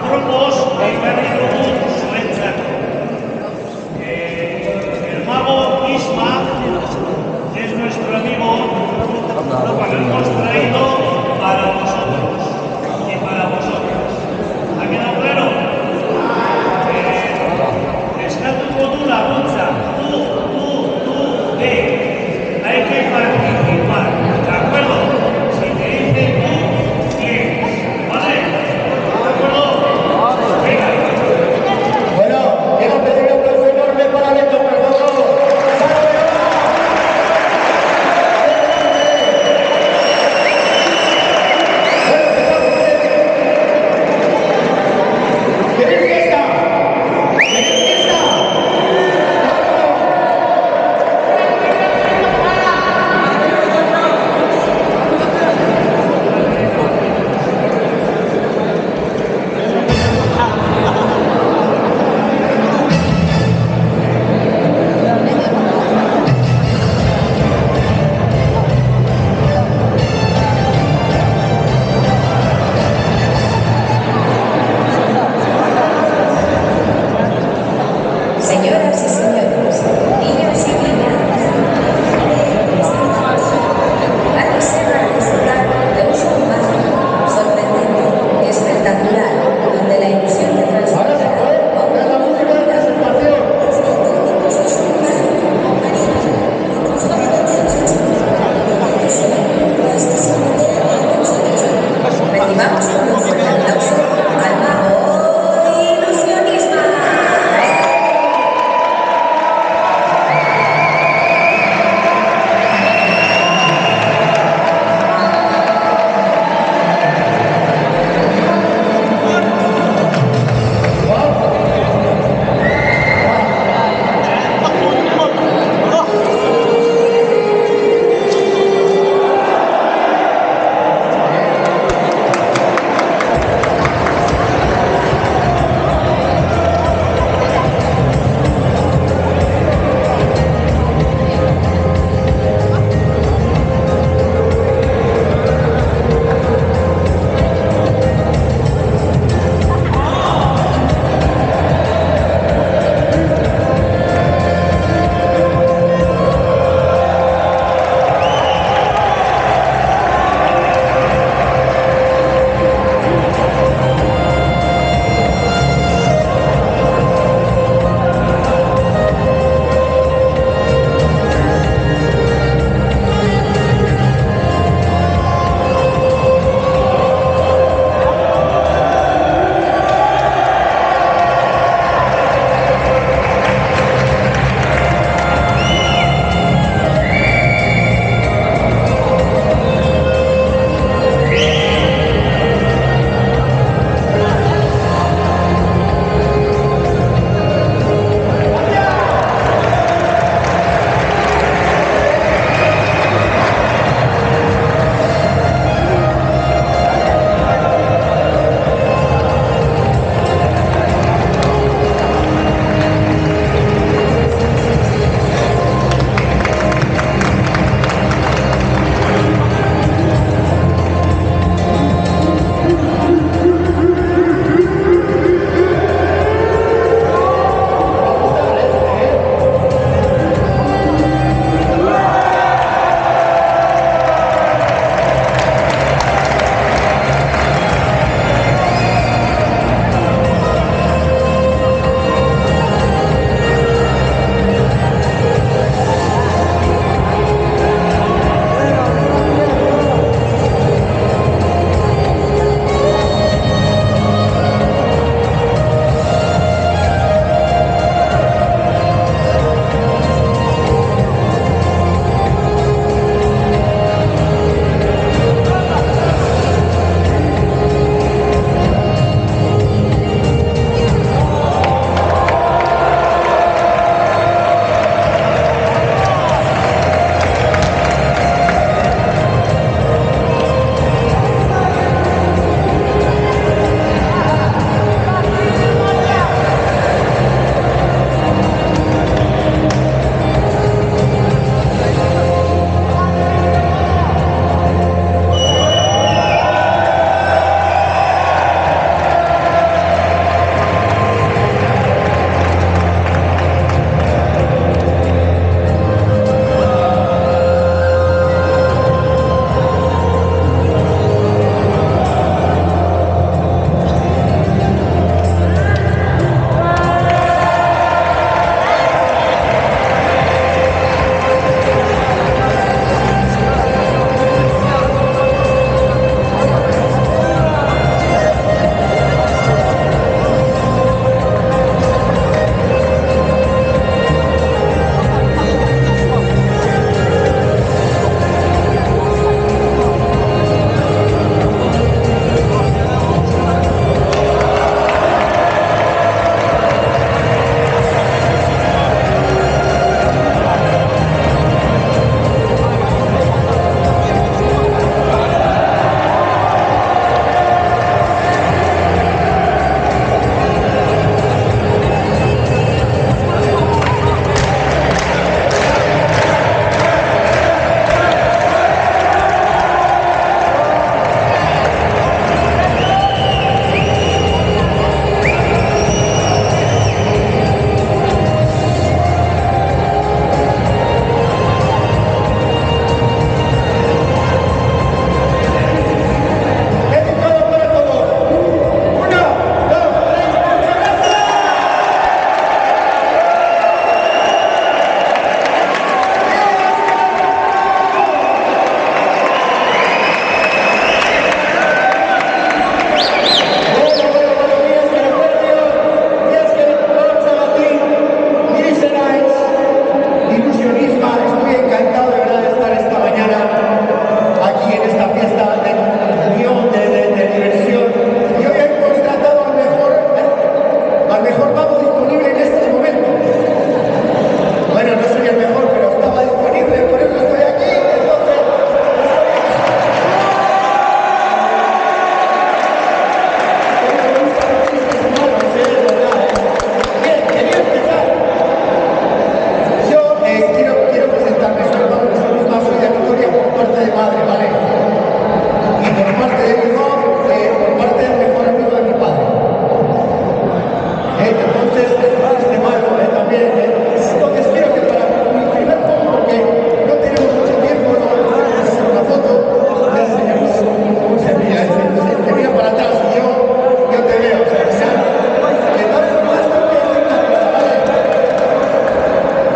Apropos, ekarri dugu zuentzako. El mago Isma es nuestro amigo, lo hemos traído para vosotros y para vosotros. ¿Ha quedado claro? Eskatuko du laguntza. Tú, hay que participar, ¿de acuerdo? Si te dicen tú, tienes, ¿vale? ¿De acuerdo? Venga. bien, ¿eh? Entonces quiero que para mi primer foto, porque no tenemos mucho tiempo, no vamos a hacer una foto, ya enseñamos cómo se envía. Entonces te mira para atrás y yo te veo. O sea, de todas formas, tengo que decir una cosa, ¿vale?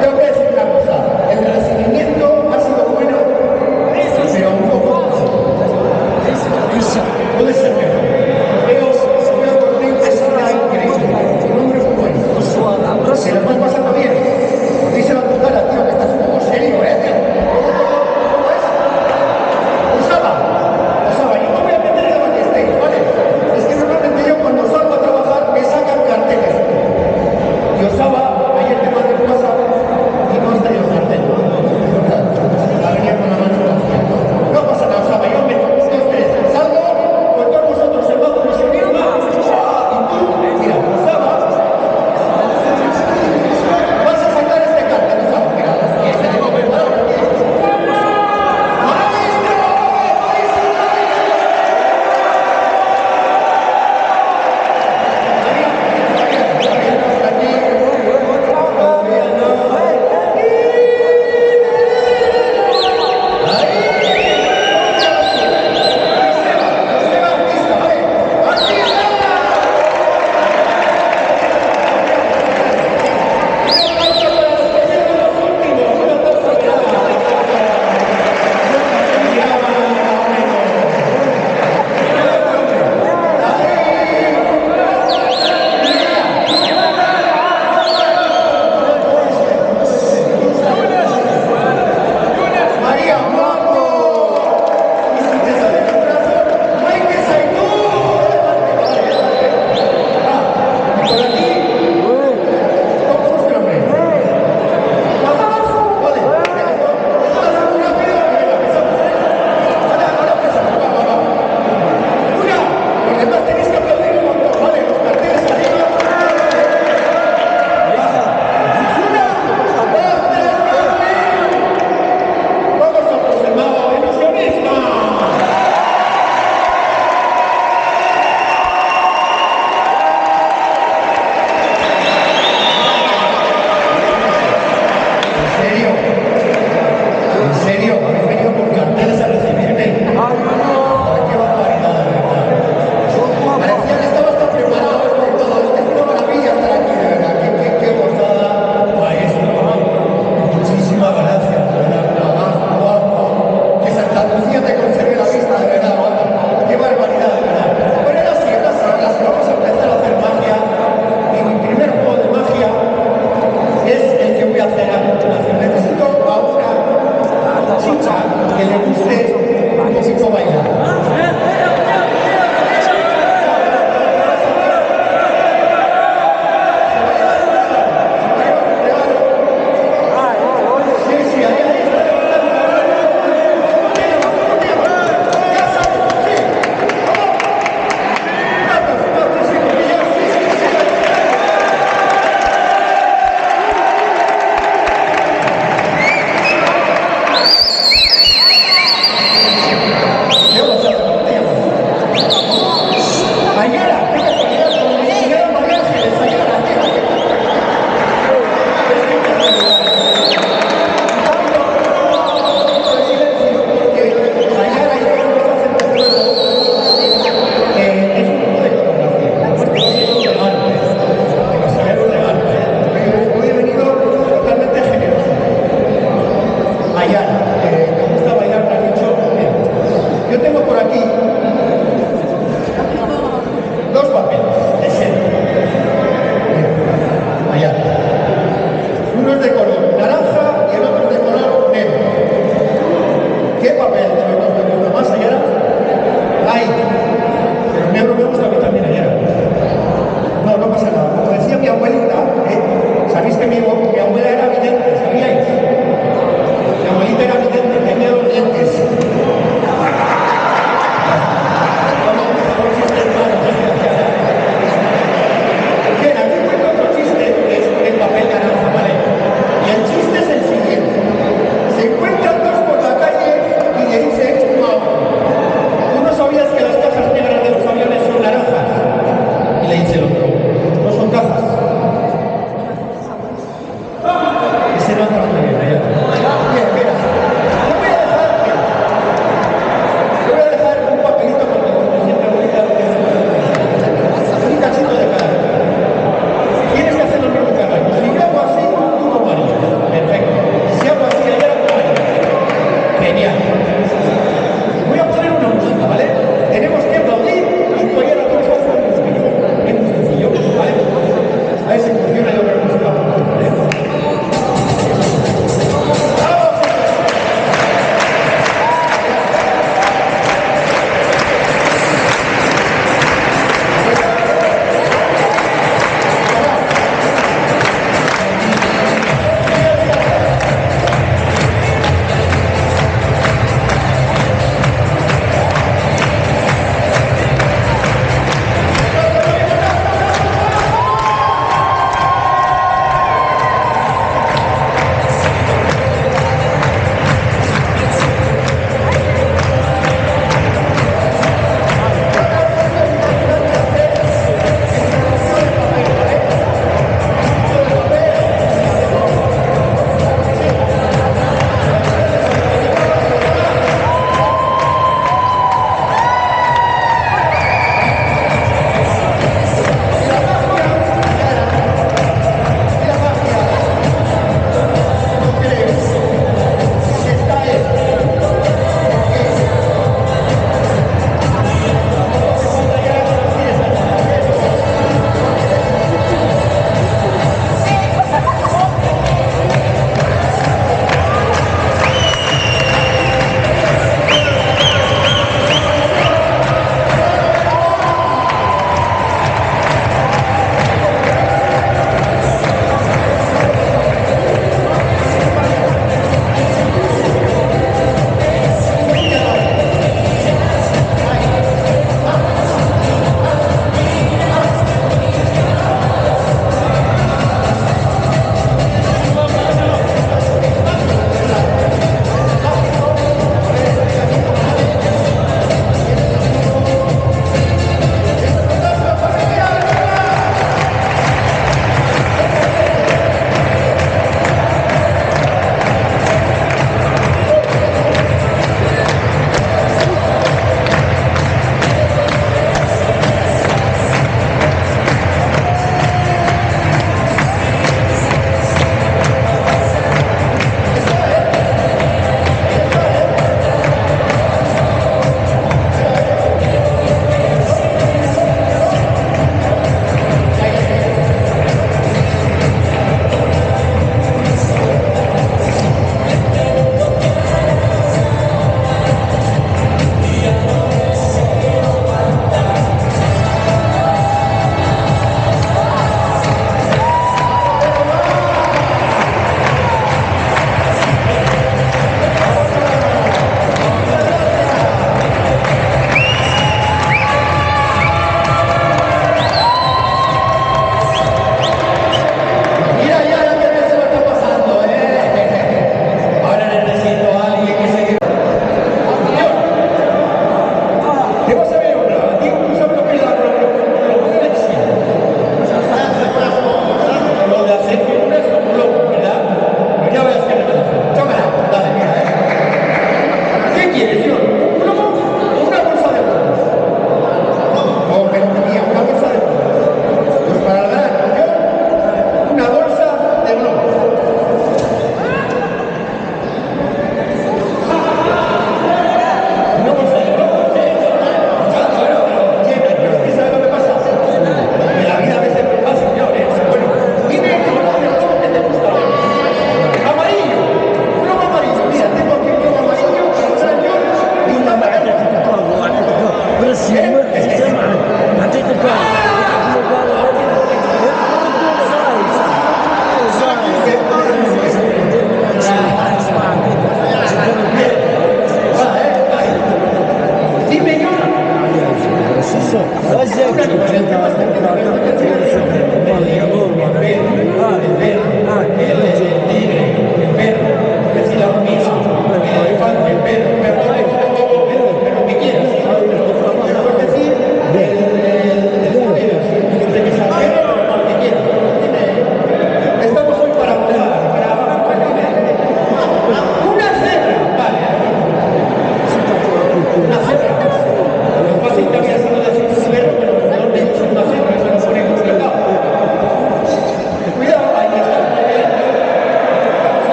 Tengo que decir una cosa. El recibimiento ha sido bueno, pero un poco puede ser mejor. Veo por ti un personaje increíble, un hombre muy bueno. Se lo estás pasando bien.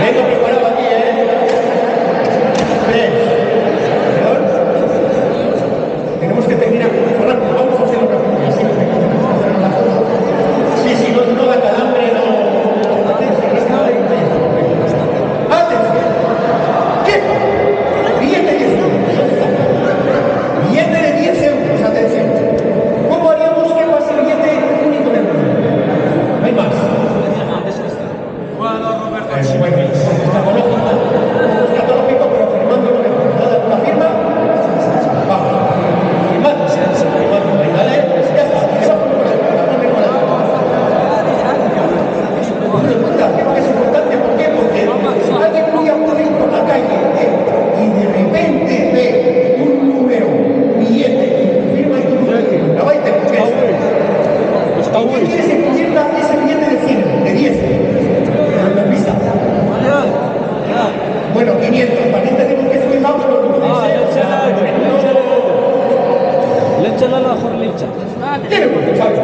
Vengo preparado aquí, ¿eh? 3. Tenemos que terminar rápido. Vamos a hacerlo rápido. Así que vamos a hacer la foto. Sí, sí, no da calambre, no. Atención. ¿Qué? Billete de 10 euros. Billete de 10 euros. Atención. ¿Cómo haríamos que pase el billete único de euro? No hay más. Bueno, escatológico, pero firmando una firma. Vamos. Firmando. Ahí, dale. Ya está. Eso es importante. ¿Por qué? Porque alguien muy aburrido por la calle y de repente ve un número, billete, firma y tu número. La va y te coges. ¿Y qué quieres que convierta ese billete de 100, de 10? Bueno, 500, también tenemos que cuidar con los números. Tiene uno, ¿sabes?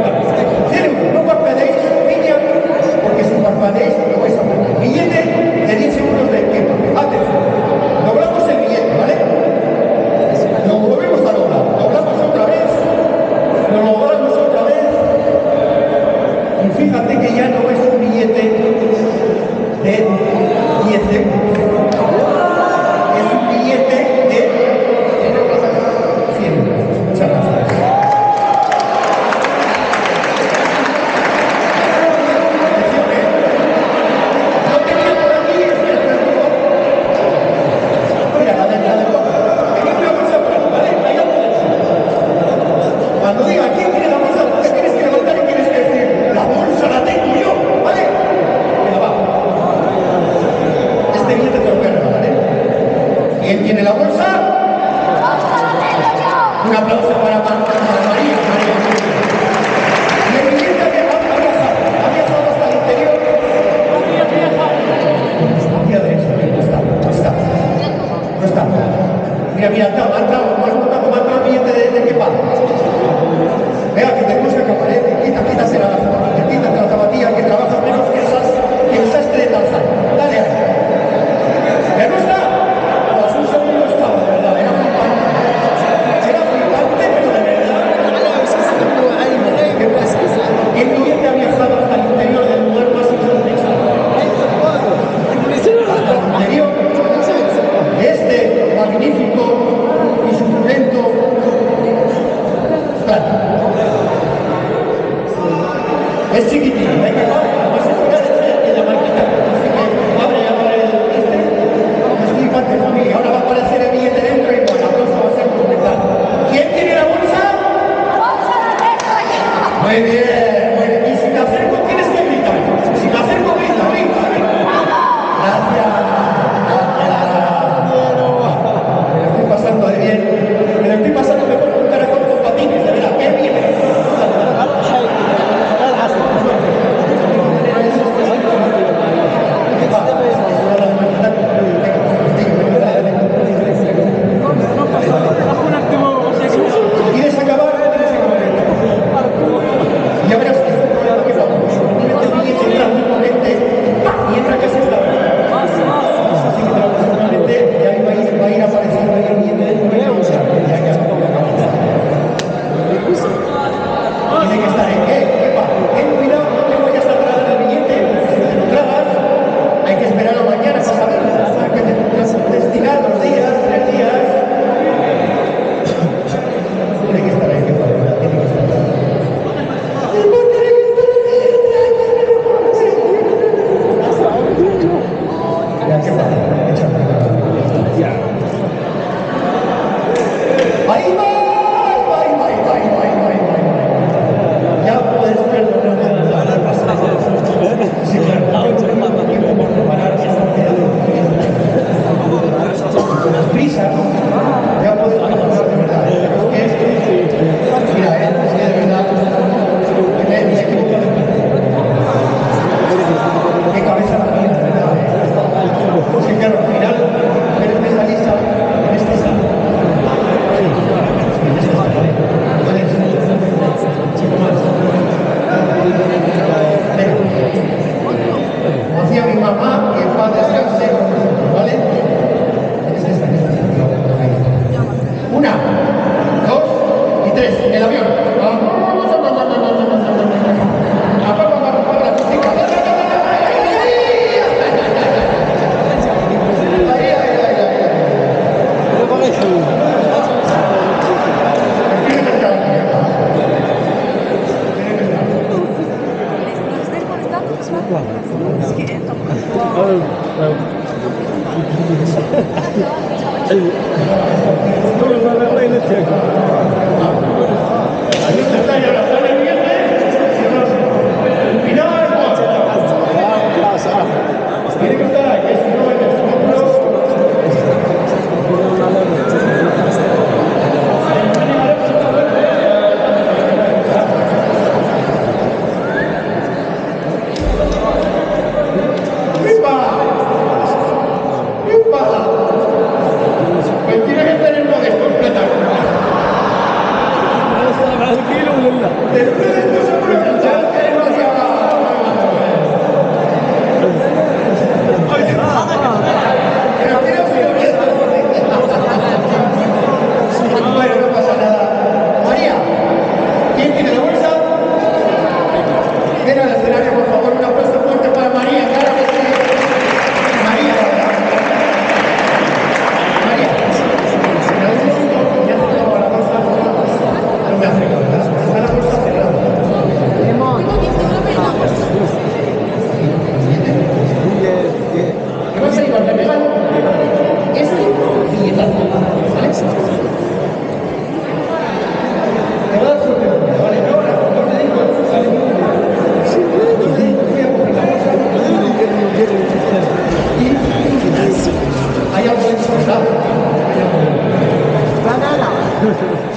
Tiene uno, no parpadeéis, niña, porque si parpadeéis lo vais a perder. Billete de 10 euros de quepa. Atención, doblamos el billete, ¿vale? Lo volvemos a doblar, doblamos otra vez, lo doblamos otra vez, y fíjate que ya no es un billete de 10 euros. Es un billete de 100 euros. Muchas gracias. Lo que viene por aquí es el verdugo. Mira, la de coca. Tenía una bolsa por aquí, ¿vale? Ahí la pones. Cuando diga quién tiene la bolsa, te tienes que levantar y tienes que decir, la bolsa la tengo yo, ¿vale? Venga, va. Este billete te lo voy a regalar, ¿eh? ¿Quién tiene la bolsa? Un aplauso para María. Y el billete ha viajado hasta el interior. Hostia de eso, no está. Mira, me ha entrado el billete de qué paga. Vea que tenemos que acabar, ¿eh? Quítate la zapatilla que trabajas menos que el sastre de Tarzán. Dale ahí. ¿Ya no está? Pues un segundo estaba, de verdad, era flipante, pero de verdad. El billete ha viajado hasta el interior del lugar más insospechado. Hasta el interior de este magnífico y suculento plato. Es chiquitín, hay que además es en la marquita. Así que abre es flipante, familia. Ahora va a aparecer el billete dentro y bueno, la cosa va a ser brutal. ¿Quién tiene la bolsa? Muy bien, muy bien. Y si me acerco, tienes que gritar. Si me acerco, grita. Gracias. Me lo estoy pasando de bien. Me lo estoy pasando mejor con un caracol con patines, de verdad. ¡Qué bien! ¿Quieres acabar? Ya verás que es un programa que vamos. Imagínate el billete entra muy potente y entra casi hasta ahora. Así que seguramente ya va a ir apareciendo ahí el billete dentro de ya no toca acabar. Tiene que estar en qué va. Ten cuidado, no te vayas a tragar el billete. Si te lo tragas, hay que esperar a mañana para saber que te destinar 2 días, 3 días. Tiene que estar ahí, tiene que estar ahí. Ya, ¿qué pasa? Ahí va. Ya puedes perdonar. Sí, claro. Preparar con las prisas, ya puedes perdonar de verdad. Mira, es que de verdad me he equivocado. Qué cabeza la mía, de verdad. Sí, claro. Ahí está, ya la sale bien, final, tiene que estar ahí, si no, en el centro. ¡Pipa! ¡Pipa! Pues tiene que tener modesto, completamente. Después de esto se puede pensar que es pero creo que esto bueno, no pasa nada. María, ¿quién tiene la bolsa? Ven al escenario, por favor, un aplauso fuerte para María, claro que sí. María, María, en algún momento ya se acabó la bolsa, no me hace nada, está la bolsa cerrada. ¿Qué vas a llevar de regalo? Este billetazo, ¿vale? Te va a dar suerte, ¿vale? Ahora, no te digo, ¿vale? Yo te digo, voy a coger la bolsa y hay algo dentro, ¿verdad?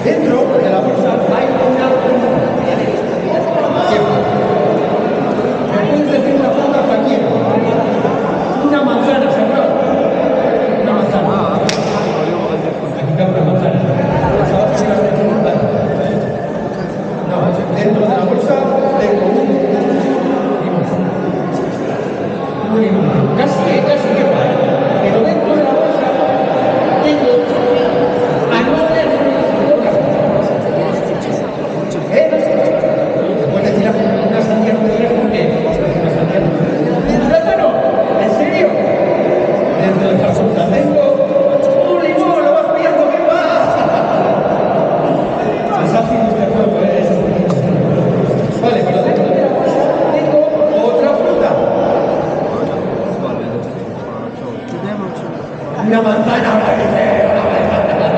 Dentro de la bolsa hay una ¿me puedes decir una fruta cualquiera? Una manzana, ¿seguro? Una manzana. Aquí cabe una manzana. No, dentro de la bolsa tengo un limón. Un limón. Casi, qué padre. Pero dentro de la bolsa tengo anuales ¿puedes decir una sandía no me digas por qué? Una sandía. ¿Un plátano? ¿En serio? Dentro de esta bolsa tengo un limón, lo vas pillando, ¿qué pasa? Es ácido este juego, Vale, pero dentro de la bolsa tengo otra fruta. Una manzana, ahora que sé, una manzana.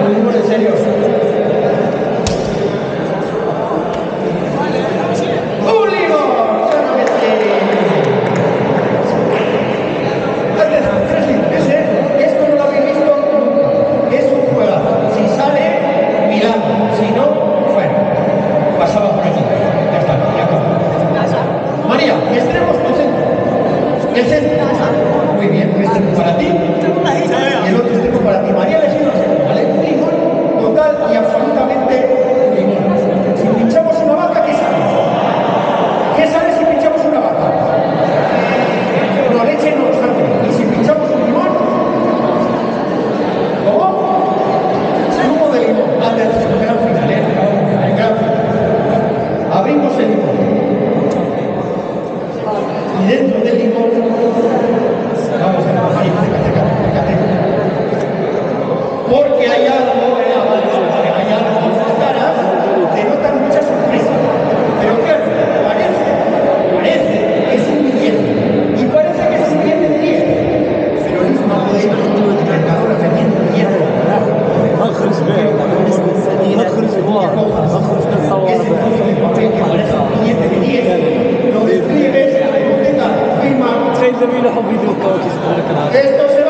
Un limón, en serio. ¡Un limón! ¡Claro que sí! Esto no lo habéis visto nunca. Es un juegazo. Si sale, mirando. Si no, bueno, pasaba por aquí. Ya está, ya acabó. María, estrenamos tu centro. El centro. Muy bien, este es para ti y el otro extremo para ti. María, le sigo el centro, ¿vale? Un limón total y absolutamente un limón. Si pinchamos una vaca, ¿qué sale? ¿Qué sale si pinchamos una vaca? No, leche no, sangre. Y si pinchamos un limón, ¿cómo? Zumo de limón. Antes del gran final, el gran final. Abrimos el limón. Y dentro del limón, vamos a ver, María, acércate. Porque hay algo, hay algo en las caras que notan mucha sorpresa. Pero claro, parece que es un billete. Y parece que es un billete de 10. Pero el mismo puede ir al mercador vendiendo billetes. Ese trozo de papel que parece un billete de 10, lo despliegues, firma. Esto se